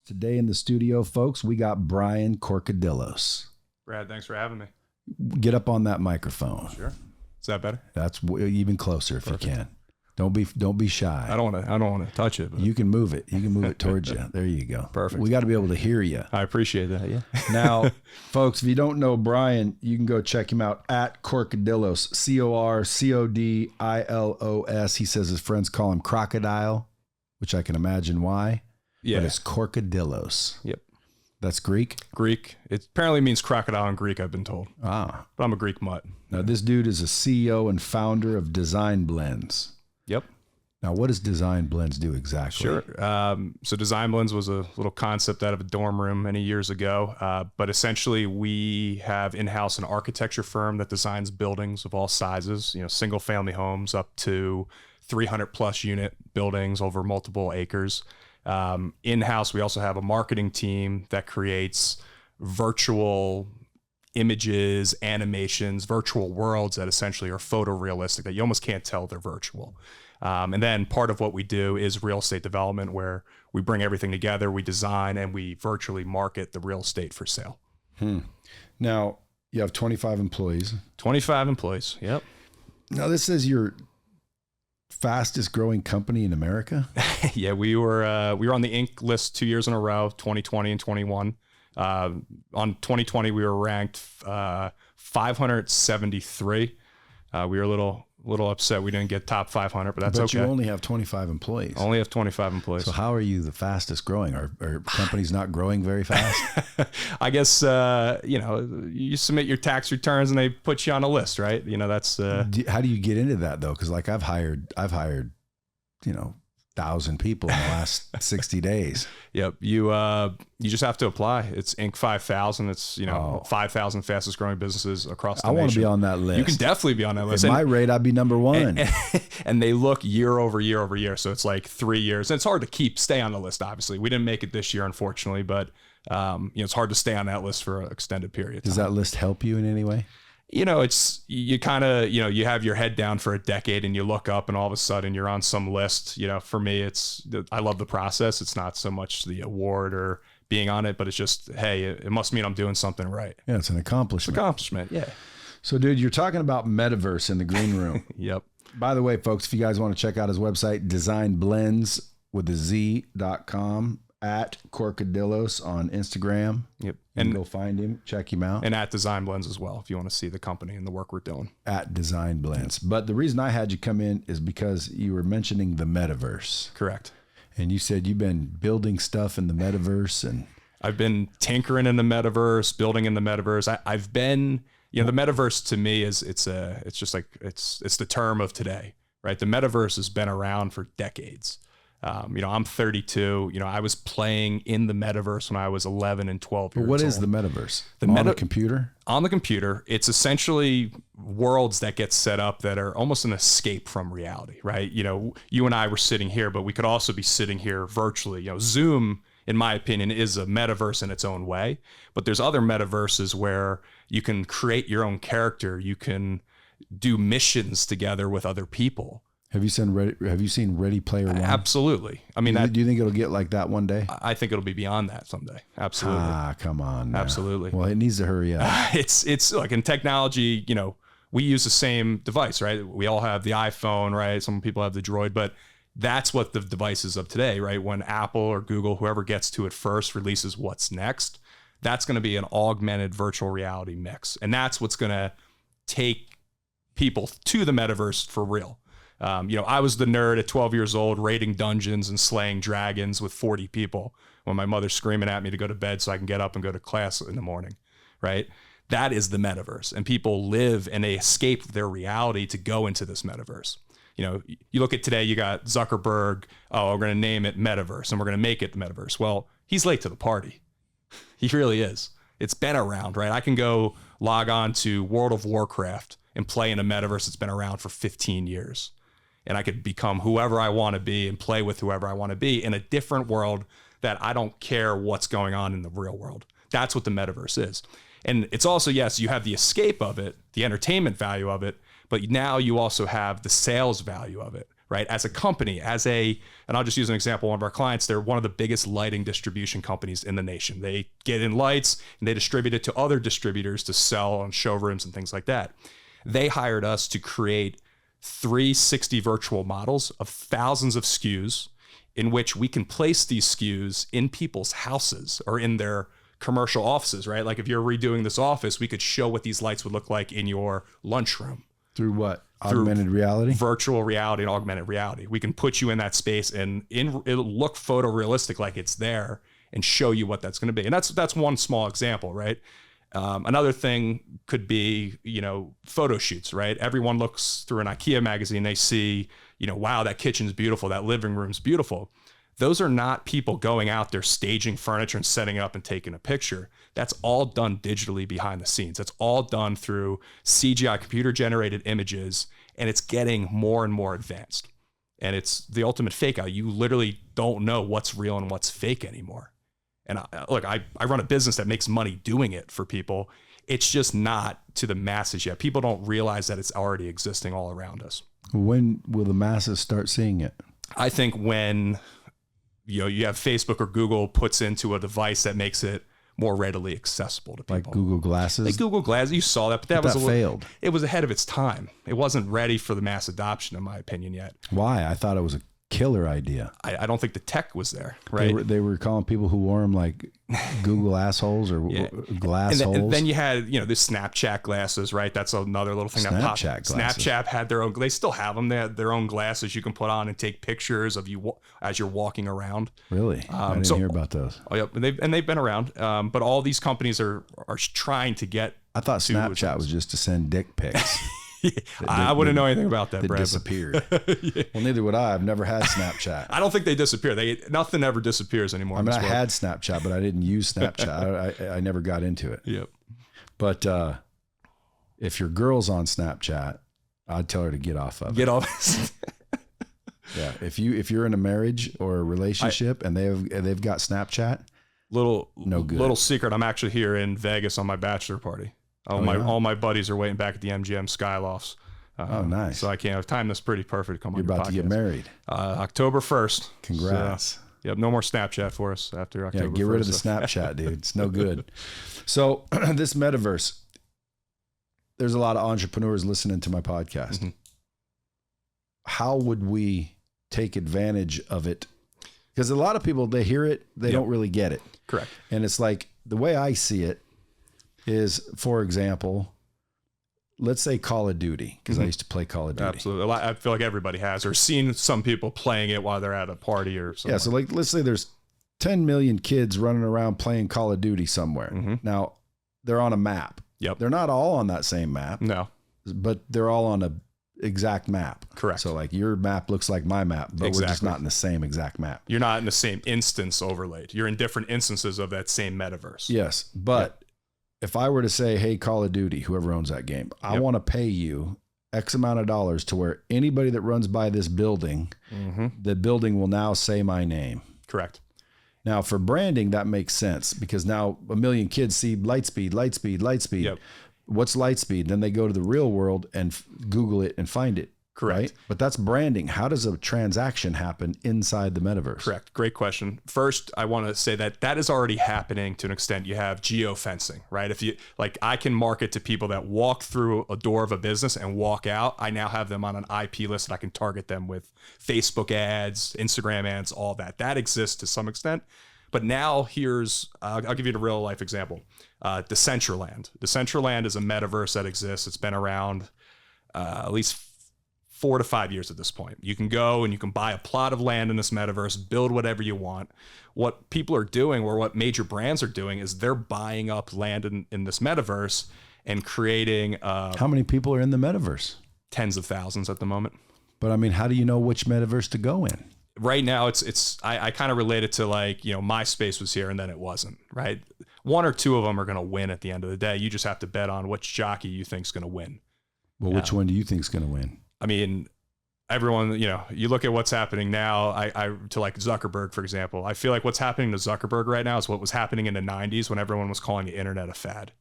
Today in the studio, folks, we got Brian Corcodilos. Brad, thanks for having me. Get up on that microphone. Sure. Is that better? That's even closer if Perfect. You can. Don't be shy. I don't want to touch it. But. You can move it. You can move it towards you. There you go. Perfect. We got to be able to hear you. I appreciate that. Yeah. Now, folks, if you don't know Brian, you can go check him out at Corcodilos. Corcodilos. He says his friends call him Crocodile, which I can imagine why. Yeah. But it's Corcodilos. Yep. That's Greek? Greek. It apparently means crocodile in Greek, I've been told. Ah. But I'm a Greek mutt. Now, this dude is a CEO and founder of Designblendz. Yep. Now, what does Designblendz do exactly? Sure. So Designblendz was a little concept out of a dorm room many years ago. But essentially, we have in-house an architecture firm that designs buildings of all sizes, single family homes up to 300 plus unit buildings over multiple acres. In-house, we also have a marketing team that creates virtual images, animations, virtual worlds that essentially are photorealistic that you almost can't tell they're virtual. And then part of what we do is real estate development, where we bring everything together, we design, and we virtually market the real estate for sale. Now, you have 25 employees. 25 employees, yep. Now, this says you're fastest growing company in America. Yeah, we were on the Inc. list 2 years in a row, 2020 and 21. On 2020, we were ranked 573. We were a little upset we didn't get top 500, but that's okay. But you only have 25 employees. Only have 25 employees. So how are you the fastest growing? Are companies not growing very fast? I guess, you submit your tax returns and they put you on a list, right? That's... How do you get into that though? Because I've hired 1,000 people in the last 60 days. Yep. You just have to apply. It's Inc. 5000. It's, 5,000 fastest growing businesses across the nation. I want to be on that list. You can definitely be on that list. At my rate, I'd be number one. And they look year over year over year. So it's like 3 years. And it's hard to stay on the list, obviously. We didn't make it this year, unfortunately, but it's hard to stay on that list for an extended period of time. Does that list help you in any way? It's, you kind of, you have your head down for a decade and you look up and all of a sudden you're on some list. For me, I love the process. It's not so much the award or being on it, but it's just, hey, it must mean I'm doing something right. Yeah, it's an accomplishment. Yeah. So, dude, you're talking about Metaverse in the green room. Yep. By the way, folks, if you guys want to check out his website, Designblendz with a Z.com, at Corcodilos on Instagram. Yep. And go find him, check him out. And at Designblendz as well, if you want to see the company and the work we're doing. At Designblendz. But the reason I had you come in is because you were mentioning the Metaverse. Correct. And you said you've been building stuff in the Metaverse, and I've been tinkering in the Metaverse, building in the Metaverse. I've been, the Metaverse to me is it's the term of today, right? The Metaverse has been around for decades. I'm 32. I was playing in the Metaverse when I was 11 and 12 years old. What is the Metaverse? On the computer? On the computer. It's essentially worlds that get set up that are almost an escape from reality, right? You and I were sitting here, but we could also be sitting here virtually. Zoom, in my opinion, is a metaverse in its own way, but there's other metaverses where you can create your own character. You can do missions together with other people. Have you seen Ready Player One? Absolutely. I mean, do you think it'll get like that one day? I think it'll be beyond that someday. Absolutely. Come on. Now. Absolutely. Well, it needs to hurry up. It's like in technology, we use the same device, right? We all have the iPhone, right? Some people have the Droid, but that's what the device is of today, right? When Apple or Google, whoever gets to it first, releases what's next, that's going to be an augmented virtual reality mix. And that's what's going to take people to the metaverse for real. I was the nerd at 12 years old raiding dungeons and slaying dragons with 40 people when my mother's screaming at me to go to bed so I can get up and go to class in the morning, right? That is the metaverse. And people live and they escape their reality to go into this metaverse. You look at today, you got Zuckerberg, we're going to name it Metaverse and we're going to make it the metaverse. Well, he's late to the party. He really is. It's been around, right? I can go log on to World of Warcraft and play in a metaverse that's been around for 15 years. And I could become whoever I want to be and play with whoever I want to be in a different world that I don't care what's going on in the real world. That's what the metaverse is. And it's also, yes, you have the escape of it, the entertainment value of it, but now you also have the sales value of it, right? As a company, and I'll just use an example. One of our clients, they're one of the biggest lighting distribution companies in the nation. They get in lights and they distribute it to other distributors to sell on showrooms and things like that. They hired us to create 360 virtual models of thousands of SKUs in which we can place these SKUs in people's houses or in their commercial offices, right? Like if you're redoing this office, we could show what these lights would look like in your lunchroom. Through what? Augmented reality? Virtual reality and augmented reality. We can put you in that space and it'll look photorealistic like it's there and show you what that's going to be. And that's one small example, right? Another thing could be, photo shoots, right? Everyone looks through an IKEA magazine. They see, wow, that kitchen's beautiful. That living room's beautiful. Those are not people going out there staging furniture and setting it up and taking a picture. That's all done digitally behind the scenes. That's all done through CGI, computer generated images, and it's getting more and more advanced. And it's the ultimate fake out. You literally don't know what's real and what's fake anymore. And I run a business that makes money doing it for people. It's just not to the masses yet. People don't realize that it's already existing all around us. When will the masses start seeing it? I think when you have Facebook or Google puts into a device that makes it more readily accessible to people. Like Google Glasses? Like Google Glasses, you saw that, but that failed. It was ahead of its time. It wasn't ready for the mass adoption, in my opinion, yet. Why? I thought it was a killer idea. I don't think the tech was there, right? They were calling people who wore them like Google assholes or glass holes. And then you had, the Snapchat glasses, right? That's another little thing that popped. Snapchat had their own, they still have them. They had their own glasses you can put on and take pictures of you as you're walking around. Really? I didn't hear about those. Oh, yeah. And they've been around. But all these companies are trying to get. I thought Snapchat was just to send dick pics. I wouldn't know anything about that, Brad. Disappeared. Yeah. Well, neither would I. I've never had Snapchat. I don't think they disappear. Nothing ever disappears anymore. I mean, I had Snapchat, but I didn't use Snapchat. I never got into it. Yep. But if your girl's on Snapchat, I'd tell her to get off of it. Get off. Yeah. If you're in a marriage or a relationship and they've got Snapchat, no good. Little secret. I'm actually here in Vegas on my bachelor party. All my buddies are waiting back at the MGM Skylofts. Oh, nice. So I can't time this pretty perfect to come on. You're about to get married. October 1st. Congrats. So, yep. No more Snapchat for us after October 1st. Yeah, get rid of the Snapchat, dude. It's no good. So this metaverse, there's a lot of entrepreneurs listening to my podcast. Mm-hmm. How would we take advantage of it? Because a lot of people, they hear it, they don't really get it. Correct. And it's like, the way I see it is, for example, let's say Call of Duty, because I used to play Call of Duty. Absolutely. I feel like everybody has, or seen some people playing it while they're at a party or something. Yeah, so like, let's say there's 10 million kids running around playing Call of Duty somewhere. Mm-hmm. Now, they're on a map. Yep. They're not all on that same map. No. But they're all on a exact map. Correct. So like your map looks like my map, but we're just not in the same exact map. You're not in the same instance overlaid. You're in different instances of that same metaverse. Yes, but if I were to say, hey, Call of Duty, whoever owns that game, I want to pay you X amount of dollars to where anybody that runs by this building, the building will now say my name. Correct. Now for branding, that makes sense because now a million kids see Lightspeed. Yep. What's Lightspeed? Then they go to the real world and Google it and find it. Correct. Right? But that's branding. How does a transaction happen inside the metaverse? Correct. Great question. First, I want to say that is already happening to an extent. You have geofencing, right? If you like, I can market to people that walk through a door of a business and walk out. I now have them on an IP list and I can target them with Facebook ads, Instagram ads, all that. That exists to some extent. But now I'll give you a real life example. Decentraland. Decentraland is a metaverse that exists. It's been around at least 4 to 5 years at this point. You can go and you can buy a plot of land in this metaverse, build whatever you want. What people are doing, or what major brands are doing, is they're buying up land in this metaverse and creating. How many people are in the metaverse? Tens of thousands at the moment. But I mean, how do you know which metaverse to go in? Right now, I kind of relate it to like, MySpace was here and then it wasn't, right? 1 or 2 of them are going to win at the end of the day. You just have to bet on which jockey you think is going to win. Well, which one do you think is going to win? I mean, everyone, you look at what's happening now, to like Zuckerberg, for example. I feel like what's happening to Zuckerberg right now is what was happening in the 90s when everyone was calling the internet a fad,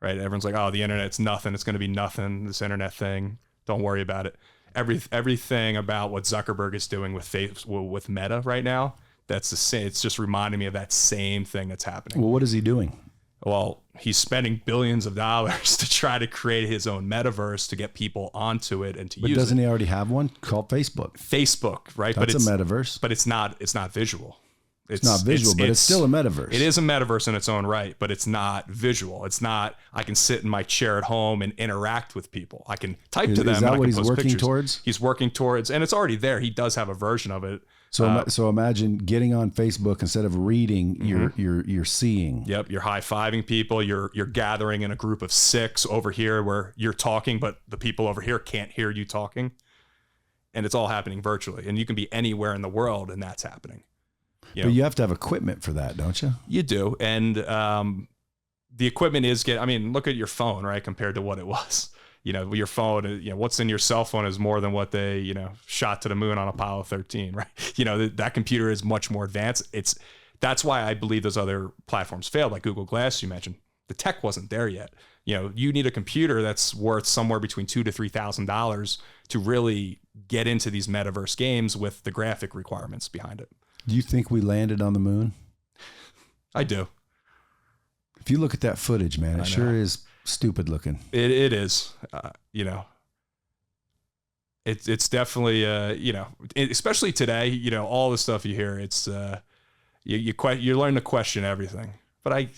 right? Everyone's like, oh, the internet's nothing. It's going to be nothing, this internet thing. Don't worry about it. everything about what Zuckerberg is doing with Meta right now. That's the same. It's just reminding me of that same thing that's happening. Well, what is he doing? Well, he's spending billions of dollars to try to create his own metaverse to get people onto it and to use it. But doesn't he already have one called Facebook? Facebook, right? That's a metaverse. But it's not visual. It's not visual, but it's still a metaverse. It is a metaverse in its own right, but it's not visual. It's not, I can sit in my chair at home and interact with people. I can type to them. Is that what he's working pictures. towards? He's working towards, and it's already there. He does have a version of it. So imagine getting on Facebook, instead of reading, you're seeing. Yep, you're high-fiving people. You're gathering in a group of 6 over here where you're talking, but the people over here can't hear you talking. And it's all happening virtually. And you can be anywhere in the world, and that's happening. But you have to have equipment for that, don't you? You do. And the equipment is look at your phone, right? Compared to what it was. Your phone, what's in your cell phone is more than what they, shot to the moon on Apollo 13, right? That computer is much more advanced. That's why I believe those other platforms failed, like Google Glass you mentioned. The tech wasn't there yet. You need a computer that's worth somewhere between $2,000 to $3,000 to really get into these metaverse games with the graphic requirements behind it. Do you think we landed on the moon? I do. If you look at that footage, man, it sure is stupid looking. It is, it's definitely, especially today, all the stuff you hear, it's, you learn to question everything, but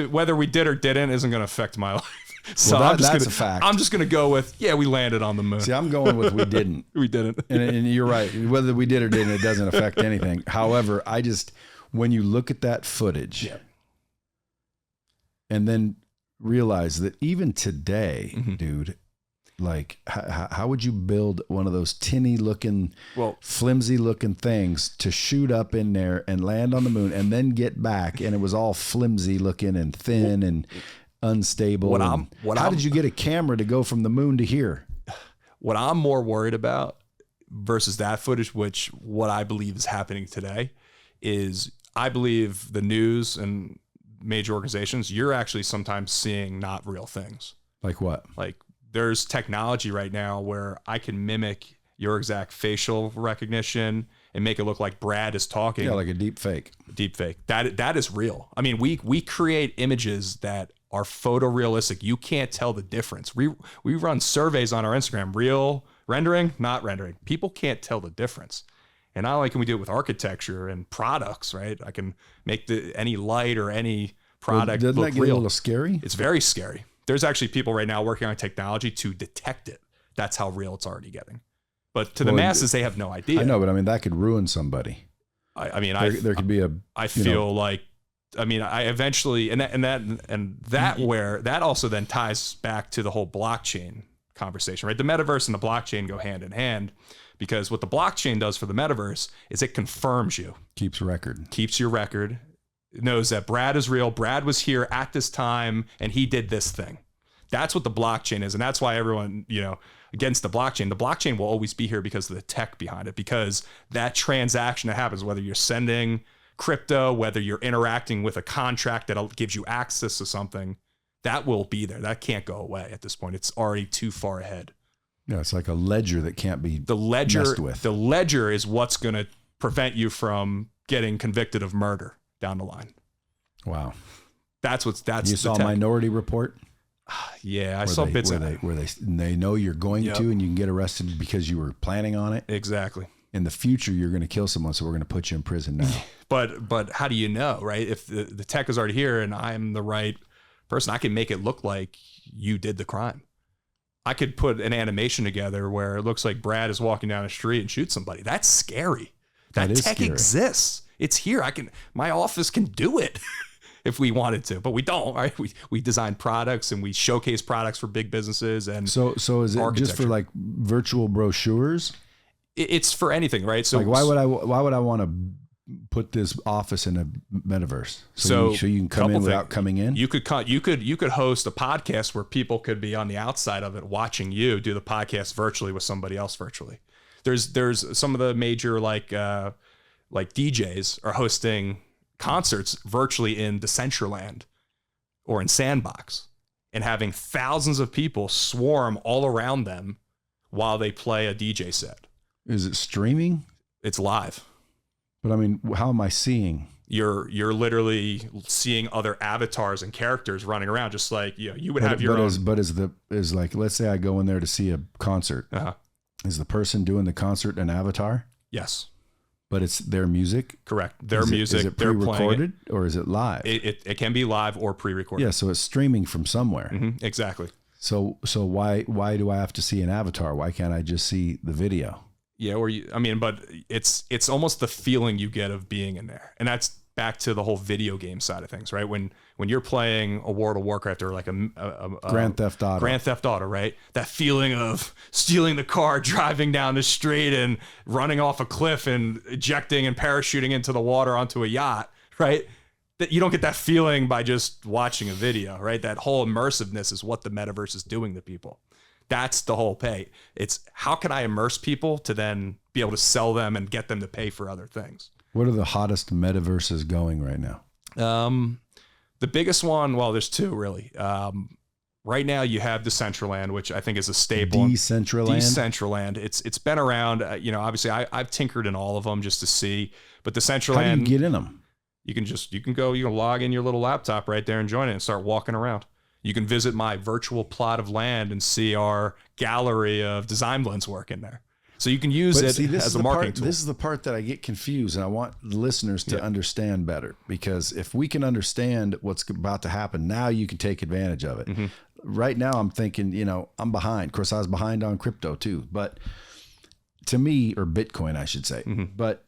whether we did or didn't isn't going to affect my life. So that's a fact. I'm just going to go with, we landed on the moon. See, I'm going with we didn't. We didn't. And you're right. Whether we did or didn't, it doesn't affect anything. However, when you look at that footage and then realize that even today, dude, like how would you build one of those tinny looking, flimsy looking things to shoot up in there and land on the moon and then get back, and it was all flimsy looking and thin and unstable. How did you get a camera to go from the moon to here? What I'm more worried about versus that footage, which what I believe is happening today, is I believe the news and major organizations, you're actually sometimes seeing not real things. Like what? Like there's technology right now where I can mimic your exact facial recognition and make it look like Brad is talking. Yeah, like a deep fake. Deep fake. That is real. I mean, we create images that are photorealistic. You can't tell the difference. We run surveys on our Instagram, real rendering, not rendering. People can't tell the difference. And not only can we do it with architecture and products, right? I can make any light or any product doesn't look that get real. a little scary? It's very scary. There's actually people right now working on technology to detect it. That's how real it's already getting. But to the masses, they have no idea. I know, but I mean, that could ruin somebody. There could be a. I feel like. I mean, I eventually, that also then ties back to the whole blockchain conversation, right? The metaverse and the blockchain go hand in hand, because what the blockchain does for the metaverse is it confirms you. Keeps your record. It knows that Brad is real. Brad was here at this time and he did this thing. That's what the blockchain is. And that's why everyone, against the blockchain will always be here because of the tech behind it, because that transaction that happens, whether you're sending crypto, whether you're interacting with a contract that gives you access to something, that will be there. That can't go away at this point. It's already too far ahead. Yeah, it's like a ledger that can't be messed with. The ledger is what's going to prevent you from getting convicted of murder down the line. Wow. That's you saw Minority Report? Yeah, I saw bits of it. Where they know you're going to, and you can get arrested because you were planning on it. Exactly. In the future, you're going to kill someone, so we're going to put you in prison now. But how do you know, right? If the tech is already here and I'm the right person, I can make it look like you did the crime. I could put an animation together where it looks like Brad is walking down the street and shoots somebody. That's scary. That tech exists. It's here. My office can do it if we wanted to, but we don't, right? We design products and we showcase products for big businesses. And so is it just for like virtual brochures? It's for anything, right? So like, why would I want to put this office in a metaverse? So you can come in without coming in. You could host a podcast where people could be on the outside of it watching you do the podcast virtually with somebody else virtually. There's some of the major like DJs are hosting concerts virtually in Decentraland or in Sandbox and having thousands of people swarm all around them while they play a DJ set. Is it streaming? It's live. But I mean, how am I seeing? You're literally seeing other avatars and characters running around, just like you would have your own. Is like, let's say I go in there to see a concert. Uh-huh. Is the person doing the concert an avatar? Yes. But it's their music? Correct. Their music. Is it they're pre-recorded or is it live? It can be live or pre-recorded. Yeah, so it's streaming from somewhere. Mm-hmm. Exactly. So why do I have to see an avatar? Why can't I just see the video? Yeah, but it's almost the feeling you get of being in there. And that's back to the whole video game side of things, right? When you're playing a World of Warcraft or like a Grand Theft Auto, right? That feeling of stealing the car, driving down the street and running off a cliff and ejecting and parachuting into the water onto a yacht, right? That you don't get that feeling by just watching a video, right? That whole immersiveness is what the metaverse is doing to people. That's the whole pay. It's how can I immerse people to then be able to sell them and get them to pay for other things. What are the hottest metaverses going right now? The biggest one, well, there's two really. Right now you have Decentraland, which I think is a staple. Decentraland. It's been around. Obviously I've tinkered in all of them just to see. But Decentraland. How do you get in them? You can log in your little laptop right there and join it and start walking around. You can visit my virtual plot of land and see our gallery of Designblendz work in there. So you can use it as a marketing tool. This is the part that I get confused, and I want listeners to understand better, because if we can understand what's about to happen, now you can take advantage of it. Mm-hmm. Right now I'm thinking, I'm behind. Of course, I was behind on crypto too, but to me, or Bitcoin, I should say, but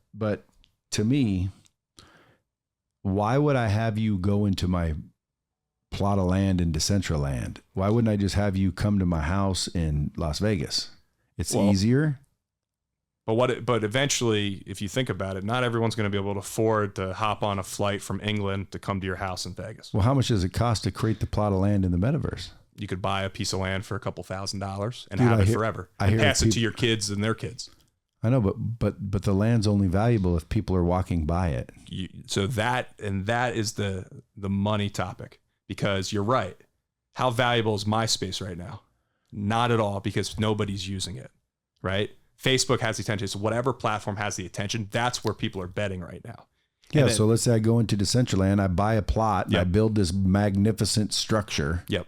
to me, why would I have you go into my plot of land in Decentraland? Why wouldn't I just have you come to my house in Las Vegas? It's easier. But eventually, if you think about it, not everyone's going to be able to afford to hop on a flight from England to come to your house in Vegas. Well, how much does it cost to create the plot of land in the metaverse? You could buy a piece of land for a couple $1,000s and have it forever. And pass it to your kids and their kids. I know, but the land's only valuable if people are walking by it. That is the money topic, because you're right. How valuable is MySpace right now? Not at all, because nobody's using it, right? Facebook has the attention. So whatever platform has the attention, that's where people are betting right now. Yeah. So let's say I go into Decentraland, I buy a plot, and I build this magnificent structure. Yep.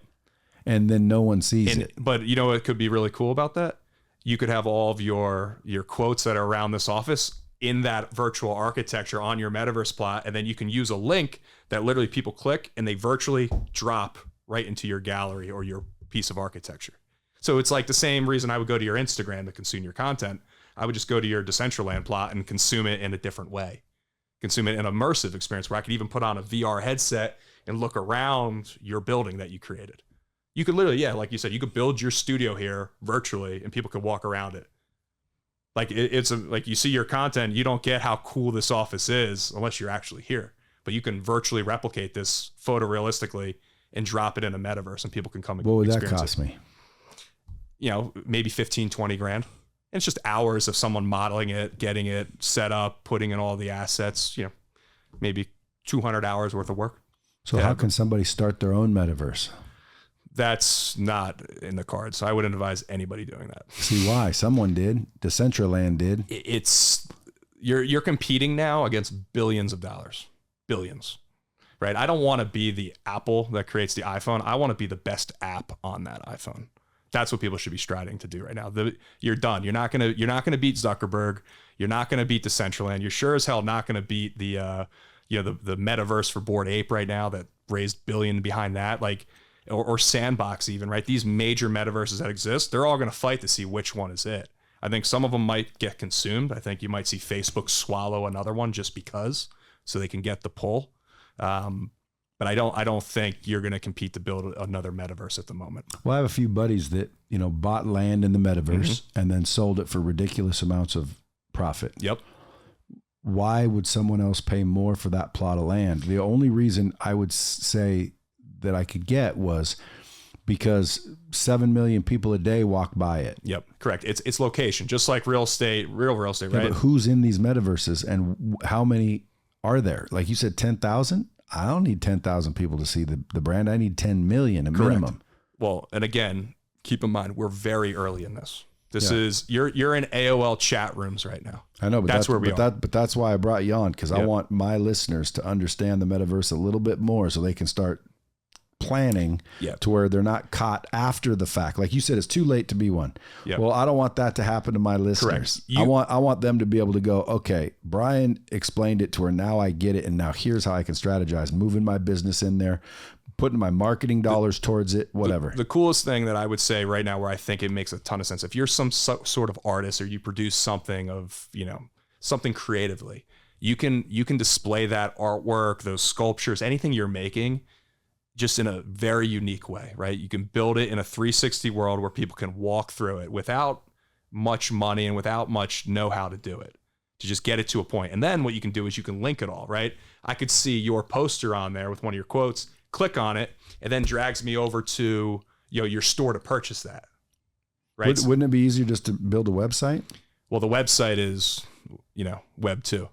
And then no one sees it. But you know what could be really cool about that? You could have all of your quotes that are around this office in that virtual architecture on your metaverse plot. And then you can use a link that literally people click and they virtually drop right into your gallery or your piece of architecture. So it's like the same reason I would go to your Instagram to consume your content. I would just go to your Decentraland plot and consume it in a different way. Consume it in an immersive experience where I could even put on a VR headset and look around your building that you created. You could literally, like you said, you could build your studio here virtually and people could walk around it. Like like you see your content, you don't get how cool this office is unless you're actually here. But you can virtually replicate this photorealistically and drop it in a metaverse and people can come and experience it. What would that cost me? Maybe 15, 20 grand. And it's just hours of someone modeling it, getting it set up, putting in all the assets, maybe 200 hours worth of work. So how can somebody start their own metaverse? That's not in the cards. I wouldn't advise anybody doing that. See why? Someone did. Decentraland did. You're competing now against billions of dollars. Billions. Right? I don't want to be the Apple that creates the iPhone. I want to be the best app on that iPhone. That's what people should be striving to do right now. You're done. You're not gonna beat Zuckerberg. You're not gonna beat Decentraland. You're sure as hell not gonna beat the metaverse for Bored Ape right now that raised billion behind that. Or Sandbox even, right? These major metaverses that exist, they're all gonna fight to see which one is it. I think some of them might get consumed. I think you might see Facebook swallow another one just because, so they can get the pull. But I don't think you're going to compete to build another metaverse at the moment. Well, I have a few buddies that, bought land in the metaverse and then sold it for ridiculous amounts of profit. Yep. Why would someone else pay more for that plot of land? The only reason I would say that I could get was because 7 million people a day walk by it. Yep. Correct. It's location, just like real estate, right? But who's in these metaverses and how many are there? Like you said, 10,000? I don't need 10,000 people to see the brand. I need 10 million, a minimum. Well, and again, keep in mind, we're very early in this. This is you're in AOL chat rooms right now. I know, but that's where we are. But that's why I brought you on, because I want my listeners to understand the metaverse a little bit more, so they can start planning to where they're not caught after the fact. Like you said, it's too late to be one. Yep. Well, I don't want that to happen to my listeners. I want them to be able to go, okay, Brian explained it to her. Now I get it. And now here's how I can strategize, moving my business in there, putting my marketing dollars towards it, whatever. The coolest thing that I would say right now, where I think it makes a ton of sense, if you're some sort of artist or you produce something of, something creatively, you can display that artwork, those sculptures, anything you're making, just in a very unique way, right? You can build it in a 360 world where people can walk through it without much money and without much know-how to do it, to just get it to a point. And then what you can do is you can link it all, right? I could see your poster on there with one of your quotes, click on it, and then drags me over to your store to purchase that, right? Wouldn't it be easier just to build a website? Well, the website is, Web 2.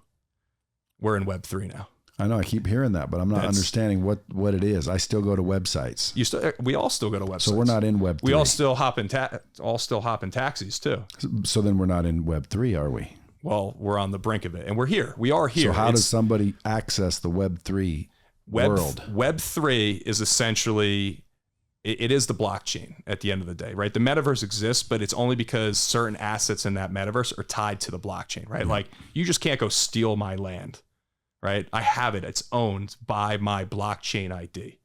We're in Web 3 now. I know I keep hearing that, but I'm not understanding what it is. I still go to websites. We all still go to websites. So we're not in Web 3. We all still hop in taxis too. So then we're not in Web 3, are we? Well, we're on the brink of it, and we're here. We are here. So how does somebody access the Web 3 world? Web 3 is essentially, it is the blockchain at the end of the day, right? The metaverse exists, but it's only because certain assets in that metaverse are tied to the blockchain, right? Mm-hmm. Like you just can't go steal my land. Right? I have it. It's owned by my blockchain ID.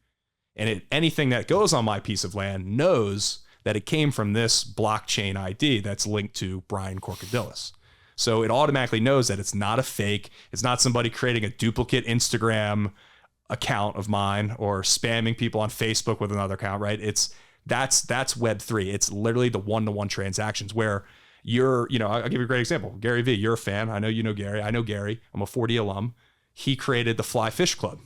And anything that goes on my piece of land knows that it came from this blockchain ID that's linked to Brian Corcodilos. So it automatically knows that it's not a fake. It's not somebody creating a duplicate Instagram account of mine or spamming people on Facebook with another account, right? That's Web 3. It's literally the one-to-one transactions where I'll give you a great example. Gary V, you're a fan. I know you know Gary. I know Gary. I'm a 4D alum. He created the Fly Fish Club.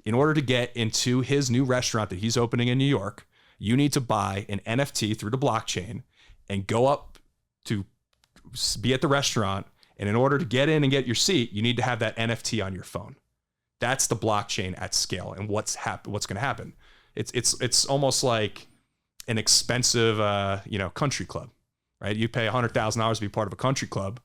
In order to get into his new restaurant that he's opening in New York, you need to buy an NFT through the blockchain and go up to be at the restaurant. And in order to get in and get your seat, you need to have that NFT on your phone. That's the blockchain at scale. And what's going to happen? It's almost like an expensive, country club, right? You pay $100,000 to be part of a country club.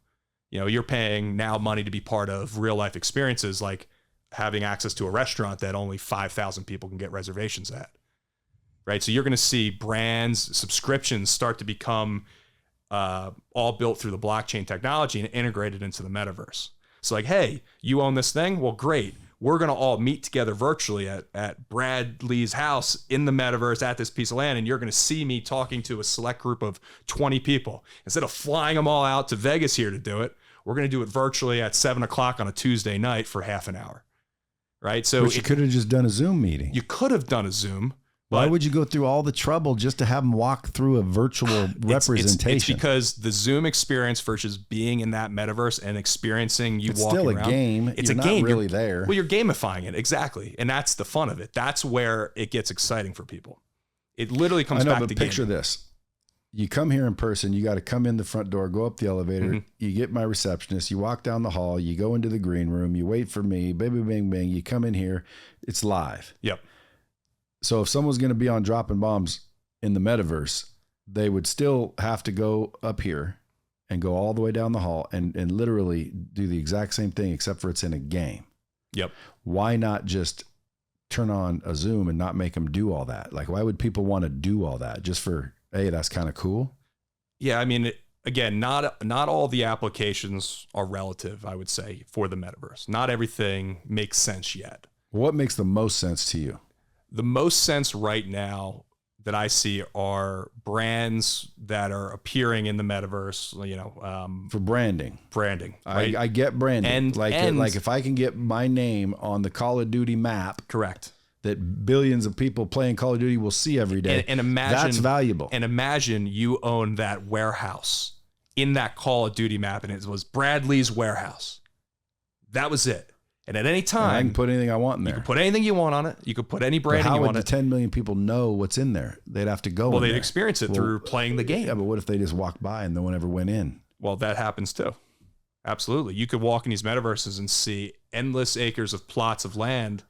You're paying now money to be part of real life experiences, like having access to a restaurant that only 5,000 people can get reservations at, right? So you're going to see brands, subscriptions start to become all built through the blockchain technology and integrated into the metaverse. So like, hey, you own this thing? Well, great. We're going to all meet together virtually at Brad Lee's house in the metaverse at this piece of land. And you're going to see me talking to a select group of 20 people. Instead of flying them all out to Vegas here to do it, we're going to do it virtually at 7:00 on a Tuesday night for half an hour. Right. So you could have just done a Zoom meeting. You could have done a Zoom. Why would you go through all the trouble just to have them walk through a virtual representation? It's because the Zoom experience versus being in that metaverse and experiencing you walking around. It's still a game. It's a game. Not really there. Well, you're gamifying it. Exactly. And that's the fun of it. That's where it gets exciting for people. It literally comes back to gaming. Picture this. You come here in person, you got to come in the front door, go up the elevator, mm-hmm. You get my receptionist, you walk down the hall, you go into the green room, you wait for me, baby, bang, bang, you come in here, it's live. Yep. So if someone's going to be on dropping bombs in the metaverse, they would still have to go up here and go all the way down the hall and literally do the exact same thing, except for it's in a game. Yep. Why not just turn on a Zoom and not make them do all that? Like, why would people want to do all that just for, hey, that's kind of cool? Yeah. I mean, again, not all the applications are relative, I would say, for the metaverse. Not everything makes sense yet. What makes the most sense to you? The most sense right now that I see are brands that are appearing in the metaverse, for branding. Right? I get branding. And like if I can get my name on the Call of Duty map, correct, that billions of people playing Call of Duty will see every day. And imagine that's valuable. And imagine you own that warehouse in that Call of Duty map, and it was Bradley's warehouse. That was it. And at any time, and I can put anything I want in there. You can put anything you want on it. You could put any branding you want on it. How would the 10 million people know what's in there? They'd have to go. Well, they'd experience it through playing the game. Yeah, but what if they just walked by and no one ever went in? Well, that happens too. Absolutely. You could walk in these metaverses and see endless acres of plots of land,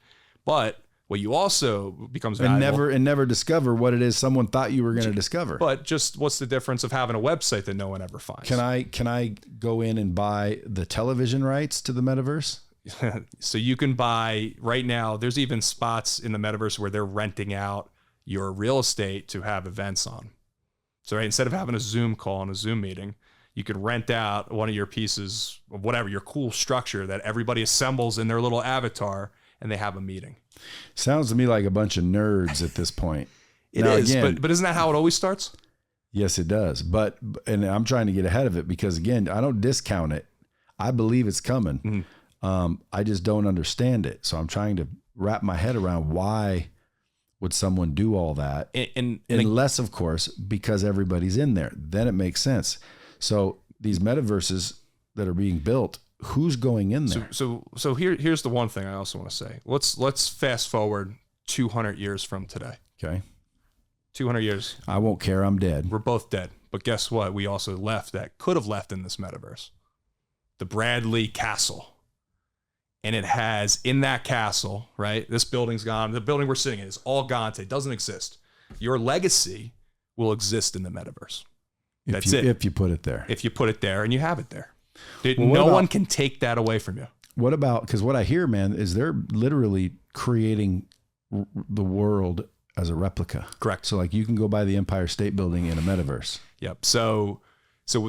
but What you also becomes valuable. And never discover what it is someone thought you were going to discover. But just what's the difference of having a website that no one ever finds? Can I go in and buy the television rights to the metaverse? So you can buy right now. There's even spots in the metaverse where they're renting out your real estate to have events on. So right, instead of having a Zoom call and a Zoom meeting, you could rent out one of your pieces of whatever, your cool structure that everybody assembles in their little avatar, and they have a meeting. Sounds to me like a bunch of nerds at this point. It is, again, but isn't that how it always starts? Yes, it does. And I'm trying to get ahead of it because, again, I don't discount it. I believe it's coming. Mm-hmm. I just don't understand it. So I'm trying to wrap my head around why would someone do all that? Unless, of course, because everybody's in there. Then it makes sense. So these metaverses that are being built, who's going in there? So here's the one thing I also want to say. Let's fast forward 200 years from today. Okay. 200 years. I won't care. I'm dead. We're both dead. But guess what? We also could have left in this metaverse. The Bradley Castle. And it has in that castle, right? This building's gone. The building we're sitting in is all gone today. It doesn't exist. Your legacy will exist in the metaverse. That's it. If you put it there. If you put it there and you have it there. No one can take that away from you. What about, because what I hear, man, is they're literally creating the world as a replica. Correct. So like you can go by the Empire State Building in a metaverse. Yep. So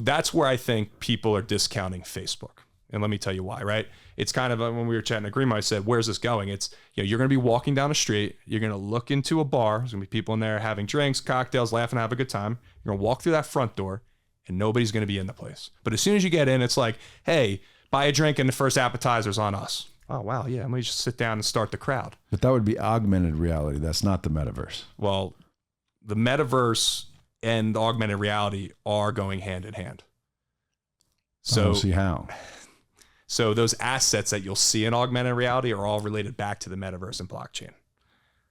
that's where I think people are discounting Facebook. And let me tell you why, right? It's kind of when we were chatting at Greenmount, I said, where's this going? It's, you're going to be walking down the street. You're going to look into a bar. There's going to be people in there having drinks, cocktails, laughing, have a good time. You're going to walk through that front door and nobody's going to be in the place. But as soon as you get in, it's like, hey, buy a drink and the first appetizer's on us. Oh, wow. Yeah. Let me just sit down and start the crowd. But that would be augmented reality. That's not the metaverse. Well, the metaverse and augmented reality are going hand in hand. So I don't see how. So those assets that you'll see in augmented reality are all related back to the metaverse and blockchain.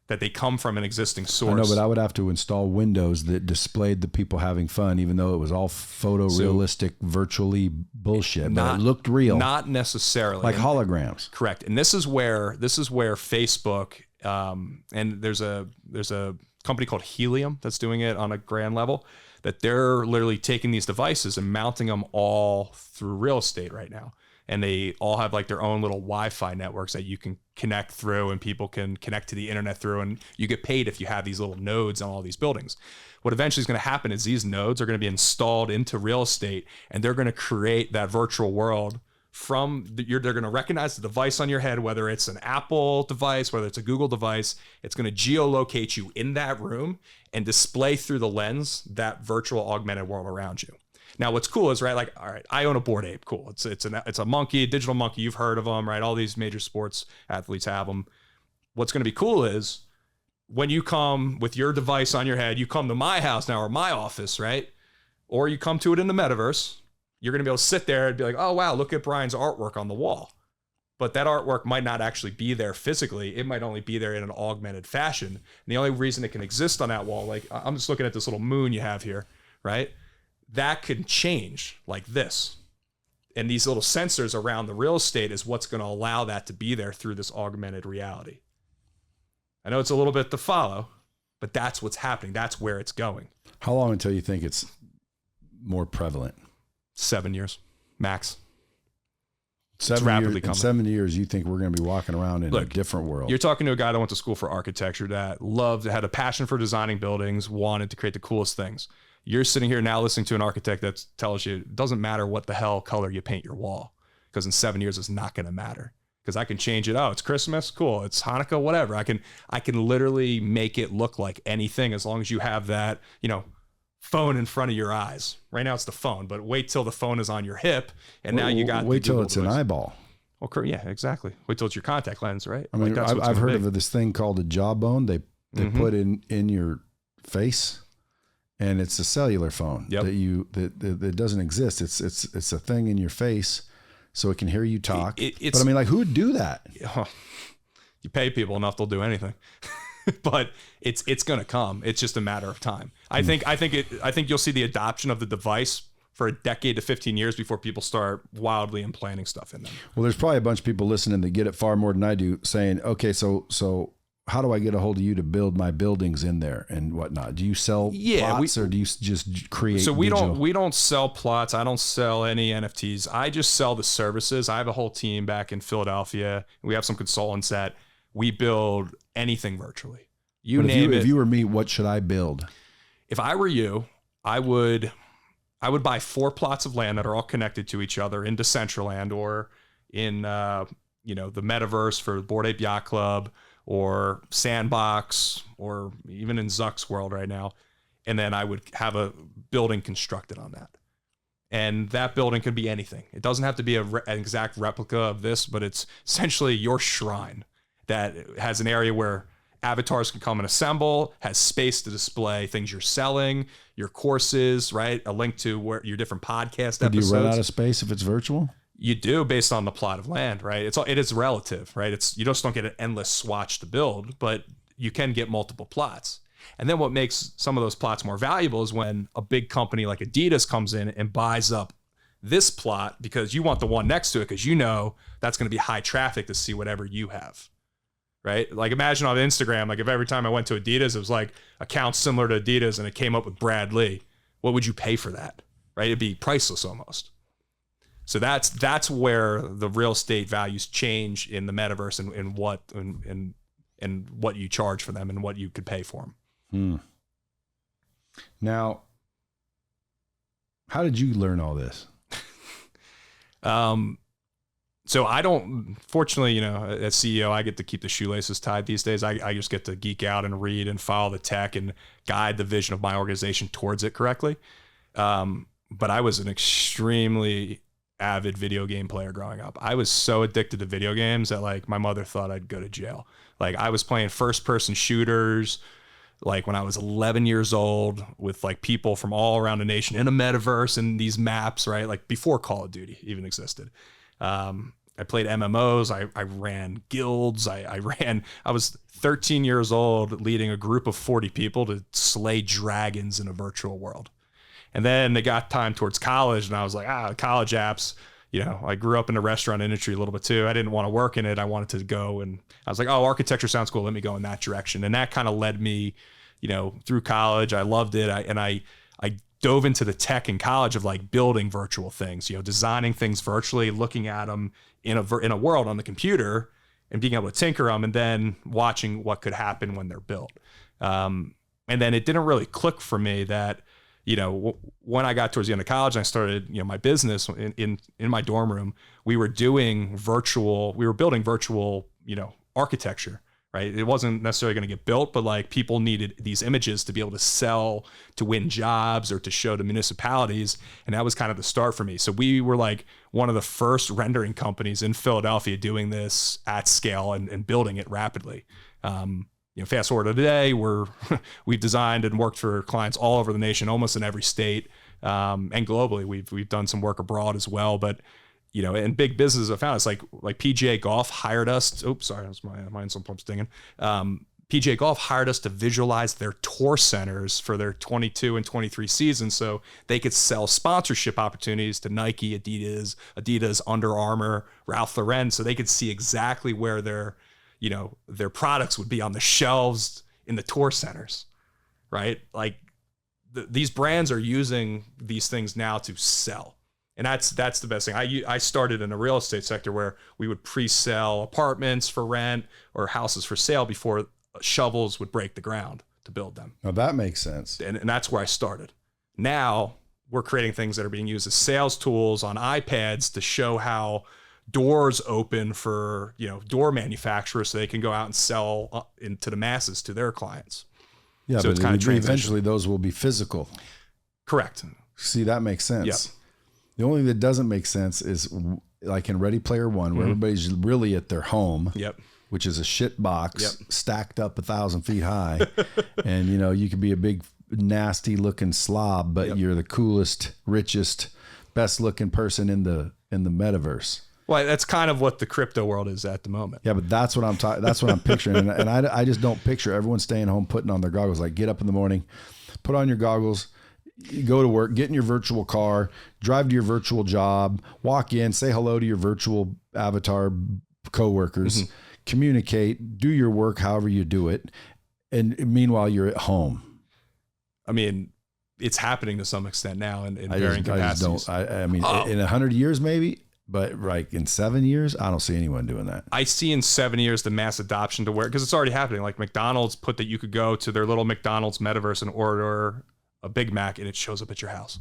That they come from an existing source. I know, but I would have to install windows that displayed the people having fun, even though it was all photorealistic, virtually bullshit. But it looked real. Not necessarily. Like holograms. Correct. And this is where Facebook, and there's a company called Helium that's doing it on a grand level, that they're literally taking these devices and mounting them all through real estate right now. And they all have like their own little Wi-Fi networks that you can connect through and people can connect to the internet through, and you get paid if you have these little nodes on all these buildings. What eventually is going to happen is these nodes are going to be installed into real estate, and they're going to create that virtual world they're going to recognize the device on your head, whether it's an Apple device, whether it's a Google device. It's going to geolocate you in that room and display through the lens that virtual augmented world around you. Now, what's cool is, right, like, all right, I own a Bored Ape. Cool. It's a monkey, a digital monkey. You've heard of them, right? All these major sports athletes have them. What's going to be cool is when you come with your device on your head, you come to my house now or my office, right? Or you come to it in the metaverse. You're going to be able to sit there and be like, oh, wow, look at Brian's artwork on the wall. But that artwork might not actually be there physically. It might only be there in an augmented fashion. And the only reason it can exist on that wall, like I'm just looking at this little moon you have here, right? That can change like this. And these little sensors around the real estate is what's going to allow that to be there through this augmented reality. I know it's a little bit to follow, but that's what's happening. That's where it's going. How long until you think it's more prevalent? 7 years, max. 7 years, you think we're going to be walking around in a different world? You're talking to a guy that went to school for architecture that had a passion for designing buildings, wanted to create the coolest things. You're sitting here now listening to an architect that tells you it doesn't matter what the hell color you paint your wall, because in 7 years it's not going to matter, because I can change it. Oh, it's Christmas, cool. It's Hanukkah, whatever. I can literally make it look like anything as long as you have that, phone in front of your eyes. Right now it's the phone, but wait till the phone is on your hip, and now you got. Wait till it's an eyeball. Well, yeah, exactly. Wait till it's your contact lens, right? I mean, I've heard of this thing called a jawbone. They put in your face. And it's a cellular phone that doesn't exist. It's a thing in your face, so it can hear you talk. But I mean, like, who would do that? You pay people enough, they'll do anything. But it's going to come. It's just a matter of time. I think you'll see the adoption of the device for a decade to 15 years before people start wildly implanting stuff in them. Well, there's probably a bunch of people listening that get it far more than I do, saying, okay, so how do I get a hold of you to build my buildings in there and whatnot? Do you sell plots or do you just create? So we don't sell plots. I don't sell any NFTs. I just sell the services. I have a whole team back in Philadelphia. We have some consultants that we build anything virtually. If you were me, what should I build? If I were you, I would buy 4 plots of land that are all connected to each other in Decentraland or in the Metaverse for Bored Ape Yacht Club, or Sandbox, or even in Zuck's world right now. And then I would have a building constructed on that. And that building could be anything. It doesn't have to be an exact replica of this, but it's essentially your shrine that has an area where avatars can come and assemble, has space to display things you're selling, your courses, right? A link to where your different podcast episodes. Do you run out of space if it's virtual? You do, based on the plot of land, right? It is relative, right? You just don't get an endless swatch to build, but you can get multiple plots. And then what makes some of those plots more valuable is when a big company like Adidas comes in and buys up this plot because you want the one next to it because you know that's going to be high traffic to see whatever you have, right? Like imagine on Instagram, like if every time I went to Adidas, it was like accounts similar to Adidas and it came up with Brad Lee. What would you pay for that, right? It'd be priceless almost. So that's where the real estate values change in the metaverse and what you charge for them and what you could pay for them. Now, how did you learn all this? So I don't, fortunately, as CEO, I get to keep the shoelaces tied these days. I just get to geek out and read and follow the tech and guide the vision of my organization towards it correctly. But I was an extremely avid video game player growing up. I was so addicted to video games that like my mother thought I'd go to jail. Like I was playing first person shooters like when I was 11 years old with like people from all around the nation in a metaverse and these maps, right? Like before Call of Duty even existed. I played MMOs. I ran guilds. I was 13 years old leading a group of 40 people to slay dragons in a virtual world. And then they got time towards college and I was like, college apps, I grew up in the restaurant industry a little bit too. I didn't want to work in it. I wanted to go and I was like, architecture sounds cool. Let me go in that direction. And that kind of led me, through college. I loved it. I dove into the tech in college of like building virtual things, designing things virtually, looking at them in a world on the computer and being able to tinker them and then watching what could happen when they're built. And then it didn't really click for me that, when I got towards the end of college and I started, my business in my dorm room, we were building virtual, architecture, right? It wasn't necessarily going to get built, but like people needed these images to be able to sell, to win jobs or to show to municipalities. And that was kind of the start for me. So we were like one of the first rendering companies in Philadelphia doing this at scale and building it rapidly. Fast forward to today, we've designed and worked for clients all over the nation, almost in every state, and globally. We've done some work abroad as well. But in big businesses, I found it's like PGA Golf hired us. Oops, sorry, that's mine. Some pumps dinging. PGA Golf hired us to visualize their tour centers for their 22 and 23 seasons, so they could sell sponsorship opportunities to Nike, Adidas, Under Armour, Ralph Lauren, so they could see exactly where their products would be on the shelves in the tour centers, right? Like these brands are using these things now to sell. And that's the best thing. I started in the real estate sector where we would pre-sell apartments for rent or houses for sale before shovels would break the ground to build them. Now that makes sense. And that's where I started. Now we're creating things that are being used as sales tools on iPads to show how doors open for, door manufacturers so they can go out and sell into the masses to their clients. Yeah, so but it's kind of eventually those will be physical. Correct. See, that makes sense. Yep. The only thing that doesn't make sense is like in Ready Player One, where everybody's really at their home, which is a shit box stacked up 1,000 feet high. And, you could be a big, nasty looking slob, but you're the coolest, richest, best looking person in the metaverse. Well, that's kind of what the crypto world is at the moment. Yeah, but that's what I'm talking. That's what I'm picturing, and I just don't picture everyone staying home, putting on their goggles. Like, get up in the morning, put on your goggles, go to work, get in your virtual car, drive to your virtual job, walk in, say hello to your virtual avatar coworkers, communicate, do your work however you do it, and meanwhile you're at home. I mean, it's happening to some extent now in varying capacities. I mean, in 100 years maybe, but like in 7 years, I don't see anyone doing that. I see in 7 years the mass adoption to where, because it's already happening. Like McDonald's put that you could go to their little McDonald's metaverse and order a Big Mac, and it shows up at your house.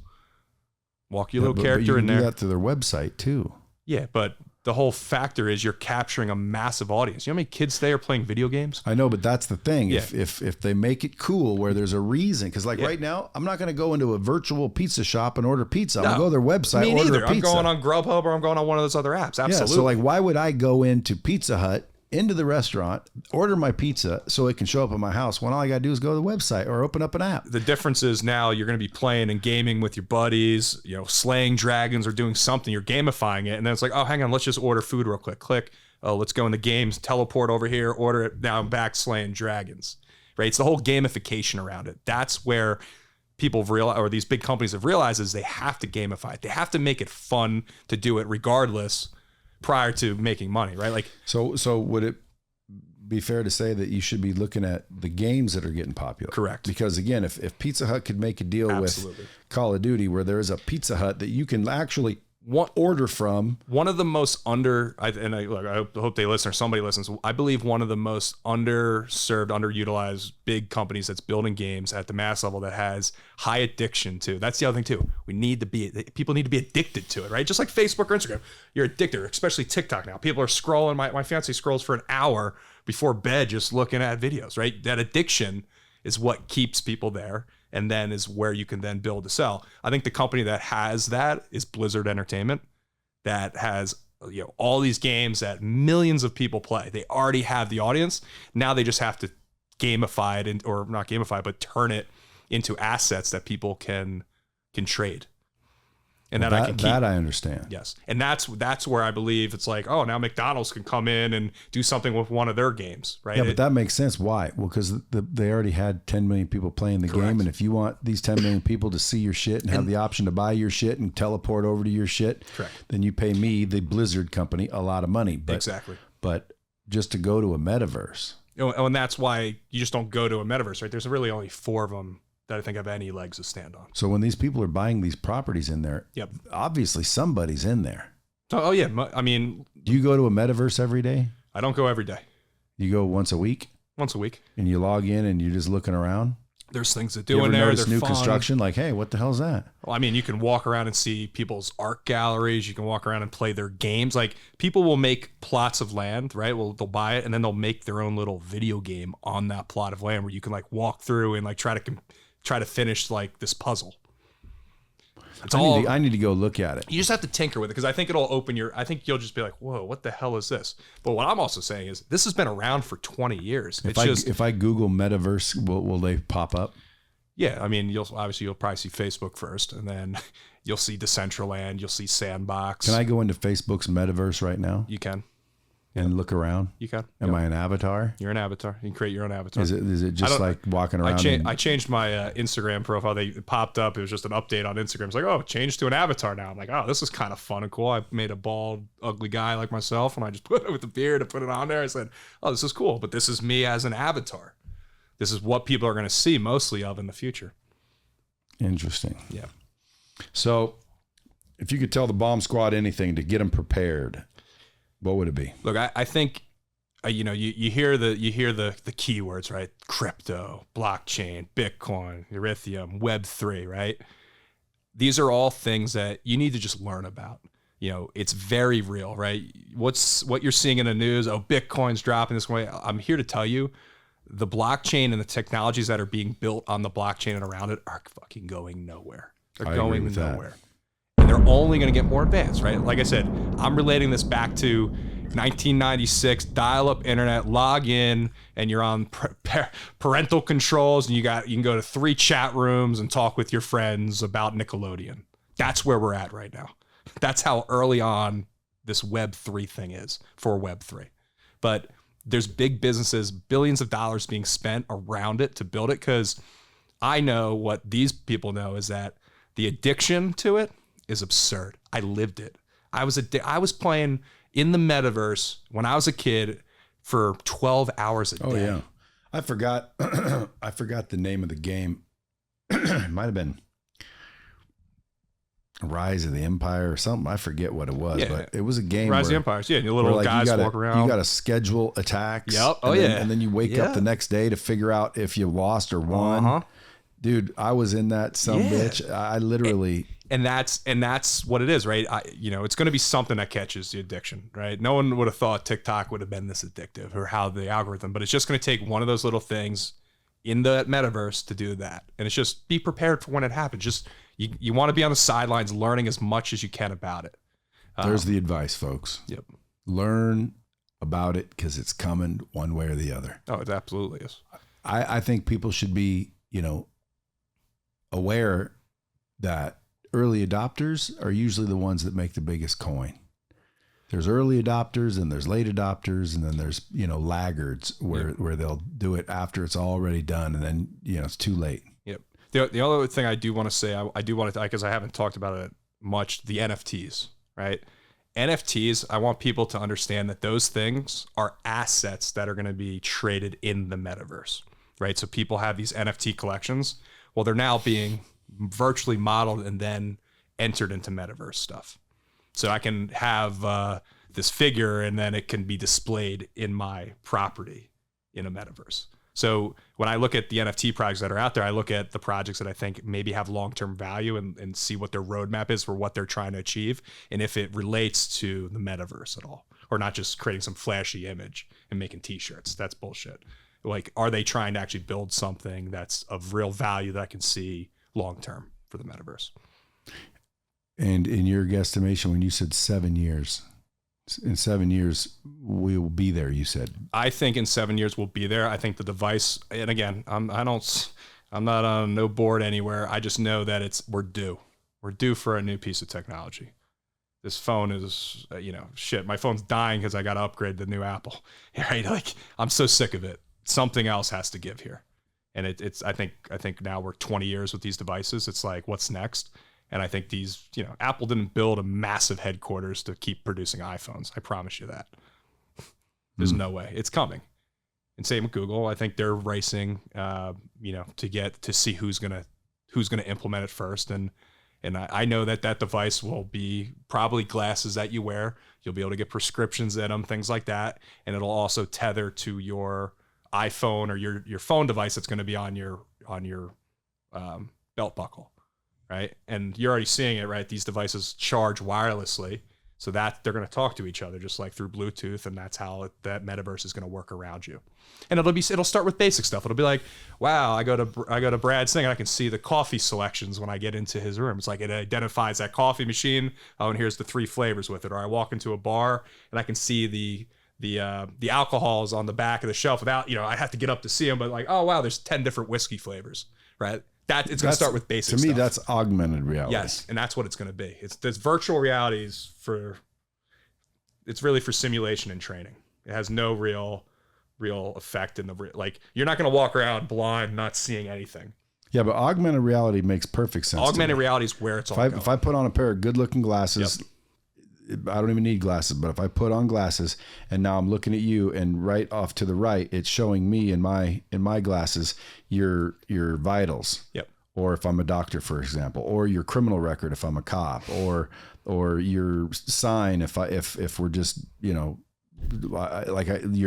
Walk your little character in there. You can do that to their website too. Yeah, but the whole factor is you're capturing a massive audience. You know how many kids today are playing video games? I know, but that's the thing. Yeah. If they make it cool where there's a reason, because like right now, I'm not going to go into a virtual pizza shop and order pizza. I'm going to go to their website, order a pizza. I'm going on Grubhub or I'm going on one of those other apps. Absolutely. Yeah, so like, why would I go into Pizza Hut, into the restaurant, order my pizza so it can show up at my house when all I got to do is go to the website or open up an app? The difference is now you're going to be playing and gaming with your buddies, you know, slaying dragons or doing something. You're gamifying it. And then it's like, oh, hang on, let's just order food real quick. Click. Oh, let's go in the games, teleport over here, order it. Now I'm back slaying dragons, right? It's the whole gamification around it. That's where people have realized, or these big companies have realized, is they have to gamify it. They have to make it fun to do it regardless prior to making money, right? Like, so would it be fair to say that you should be looking at the games that are getting popular? Correct. Because again, if Pizza Hut could make a deal Absolutely. with Call of Duty where there is a Pizza Hut that you can actually order from. One of the most I hope they listen or somebody listens. I believe one of the most underserved, underutilized big companies that's building games at the mass level that has high addiction to. That's the other thing too. People need to be addicted to it, right? Just like Facebook or Instagram. You're addicted, especially TikTok now. People are scrolling. My fiance scrolls for an hour before bed just looking at videos, right? That addiction is what keeps people there. And then is where you can then build to sell. I think the company that has that is Blizzard Entertainment, that has, you know, all these games that millions of people play. They already have the audience. Now they just have to gamify it, or not gamify, but turn it into assets that people can trade. And well, I can keep. That I understand. Yes. And that's where I believe it's like, oh, now McDonald's can come in and do something with one of their games, right? Yeah, but that makes sense. Why? Well, because they already had 10 million people playing the game. And if you want these 10 million people to see your shit and have the option to buy your shit and teleport over to your shit, correct, then you pay me, the Blizzard company, a lot of money. Exactly. But just to go to a metaverse. You know, and that's why you just don't go to a metaverse, right? There's really only 4 of them that I think have any legs to stand on. So when these people are buying these properties in there, yep, obviously somebody's in there. Oh yeah. I mean, do you go to a metaverse every day? I don't go every day. You go once a week? Once a week. And you log in and you're just looking around? There's things to do in there. There's new construction. Like, hey, what the hell's that? Well, I mean, you can walk around and see people's art galleries. You can walk around and play their games. Like, people will make plots of land, right? Well, they'll buy it and then they'll make their own little video game on that plot of land where you can like walk through and like try to finish like this puzzle. I need to go look at it. You just have to tinker with it because I think it'll open I think you'll just be like, whoa, what the hell is this? But what I'm also saying is this has been around for 20 years. If I Google Metaverse, will they pop up? Yeah. I mean, you'll probably see Facebook first and then you'll see Decentraland, you'll see Sandbox. Can I go into Facebook's Metaverse right now? You can. And look around? You can. Am I an avatar? You're an avatar. You can create your own avatar. Is it just like walking around? I changed my Instagram profile. It popped up. It was just an update on Instagram. It's like, oh, change to an avatar now. I'm like, oh, this is kind of fun and cool. I made a bald, ugly guy like myself, and I just put it with the beard and put it on there. I said, oh, this is cool. But this is me as an avatar. This is what people are going to see mostly of in the future. Interesting. Yeah. So if you could tell the bomb squad anything to get them prepared, what would it be? Look, I think, you hear the keywords, right? Crypto, blockchain, Bitcoin, Ethereum, Web3, right? These are all things that you need to just learn about. You know, it's very real, right? What you're seeing in the news, oh, Bitcoin's dropping this way. I'm here to tell you, the blockchain and the technologies that are being built on the blockchain and around it are fucking going nowhere. They're going nowhere. And they're only going to get more advanced, right? Like I said, I'm relating this back to 1996, dial-up internet, log in, and you're on parental controls, and you can go to 3 chat rooms and talk with your friends about Nickelodeon. That's where we're at right now. That's how early on this Web3 thing is for Web3. But there's big businesses, billions of dollars being spent around it to build it, because I know what these people know is that the addiction to it is absurd. I lived it. I was playing in the metaverse when I was a kid for 12 hours a day. Oh yeah. I forgot I forgot the name of the game. It might have been Rise of the Empire or something. I forget what it was, but it was a game. Rise of the Empires. Yeah, your little guys walk around. You got to schedule attacks. Yep. And then you wake up the next day to figure out if you lost or won. Dude, I was in that bitch. I literally. And that's what it is, right? It's going to be something that catches the addiction, right? No one would have thought TikTok would have been this addictive or how the algorithm, but it's just going to take one of those little things in the metaverse to do that. And it's just be prepared for when it happens. Just you want to be on the sidelines learning as much as you can about it. There's the advice, folks. Yep. Learn about it because it's coming one way or the other. Oh, it absolutely is. I think people should be, aware that early adopters are usually the ones that make the biggest coin. There's early adopters and there's late adopters, and then there's, laggards where they'll do it after it's already done, and then, it's too late. Yep. The other thing I do want to say, I do want to, because I haven't talked about it much, the NFTs, right? NFTs, I want people to understand that those things are assets that are going to be traded in the metaverse, right? So people have these NFT collections. Well, they're now being virtually modeled and then entered into metaverse stuff. So I can have this figure and then it can be displayed in my property in a metaverse. So when I look at the NFT projects that are out there, I look at the projects that I think maybe have long-term value and see what their roadmap is for what they're trying to achieve. And if it relates to the metaverse at all, or not just creating some flashy image and making t-shirts. That's bullshit. Like, are they trying to actually build something that's of real value that I can see long-term for the metaverse? And in your guesstimation, when you said 7 years, in 7 years, we will be there, you said. I think in 7 years we'll be there. I think the device, and again, I'm not on no board anywhere. I just know that we're due. We're due for a new piece of technology. This phone is, shit. My phone's dying because I got to upgrade the new Apple. Right? Like, I'm so sick of it. Something else has to give here. And I think now we're 20 years with these devices. It's like, what's next? And I think these, Apple didn't build a massive headquarters to keep producing iPhones. I promise you that. There's no way. It's coming. And same with Google. I think they're racing, to see who's gonna implement it first. And I know that device will be probably glasses that you wear. You'll be able to get prescriptions in them, things like that. And it'll also tether to your iPhone or your phone device that's going to be on your belt buckle. Right. And you're already seeing it, right? These devices charge wirelessly so that they're going to talk to each other just like through Bluetooth. And that's how that metaverse is going to work around you. And it'll start with basic stuff. It'll be like, wow, I go to Brad's thing and I can see the coffee selections when I get into his room. It's like it identifies that coffee machine. Oh, and here's the 3 flavors with it. Or I walk into a bar and I can see the alcohols on the back of the shelf without, I have to get up to see them, but like, oh wow, there's 10 different whiskey flavors, right? It's going to start with basic stuff. To me, that's augmented reality. Yes, and that's what it's going to be. There's virtual realities it's really for simulation and training. It has no real effect in like, you're not going to walk around blind, not seeing anything. Yeah, but augmented reality makes perfect sense. Augmented reality is where it's all going. If I put on a pair of good-looking glasses, I don't even need glasses, but if I put on glasses and now I'm looking at you and right off to the right, it's showing me in my glasses, your vitals. Yep. Or if I'm a doctor, for example, or your criminal record, if I'm a cop, or your sign, if we're just, your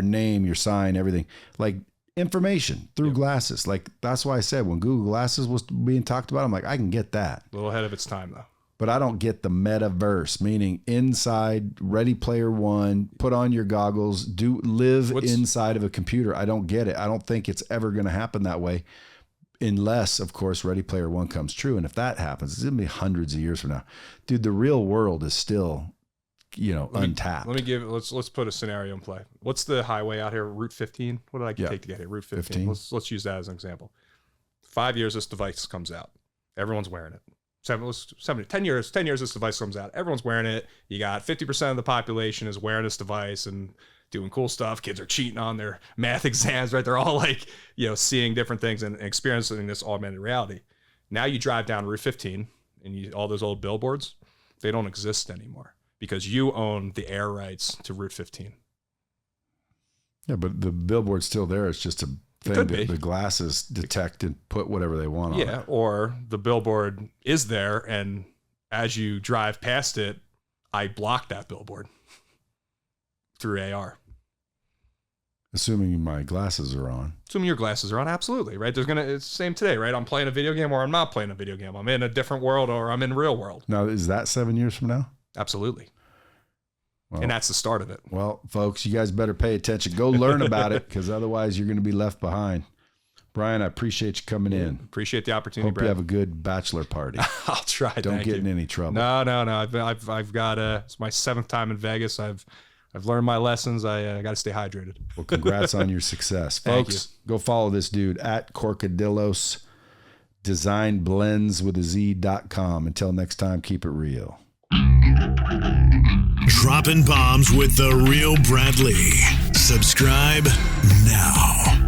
name, your sign, everything, like information through glasses. Like, that's why I said when Google Glasses was being talked about, I'm like, I can get that. A little ahead of its time though. But I don't get the metaverse, meaning inside Ready Player One, put on your goggles, live inside of a computer. I don't get it. I don't think it's ever going to happen that way unless, of course, Ready Player One comes true. And if that happens, it's going to be hundreds of years from now. Dude, the real world is still, untapped. Let's put a scenario in play. What's the highway out here? Route 15? What did I take to get here? Route 15. Let's use that as an example. 5 years, this device comes out. Everyone's wearing it. 10 years, this device comes out. Everyone's wearing it. You got 50% of the population is wearing this device and doing cool stuff. Kids are cheating on their math exams, right? They're all like, seeing different things and experiencing this augmented reality. Now you drive down Route 15 and all those old billboards, they don't exist anymore because you own the air rights to Route 15. Yeah, but the billboard's still there. It's just a thing could that be. the glasses detect and put whatever they want on it. Yeah, or the billboard is there, and as you drive past it, I block that billboard through AR. Assuming my glasses are on. Assuming your glasses are on, absolutely, right? It's the same today, right? I'm playing a video game or I'm not playing a video game. I'm in a different world or I'm in real world. Now, is that 7 years from now? Absolutely. Well, And that's the start of it. Well, folks, you guys better pay attention. Go learn about it, because otherwise you're going to be left behind. Brian, I appreciate you coming in. Appreciate the opportunity, Hope Brad. you have a good bachelor party. I'll try. Don't get in any trouble. No. I've got it's my 7th time in Vegas. I've learned my lessons. I got to stay hydrated. Well, congrats on your success, Thank folks. Go follow this dude at Corcodilos, Designblendz with a Z.com. Until next time, keep it real. Dropping bombs with the real Bradley. Subscribe now.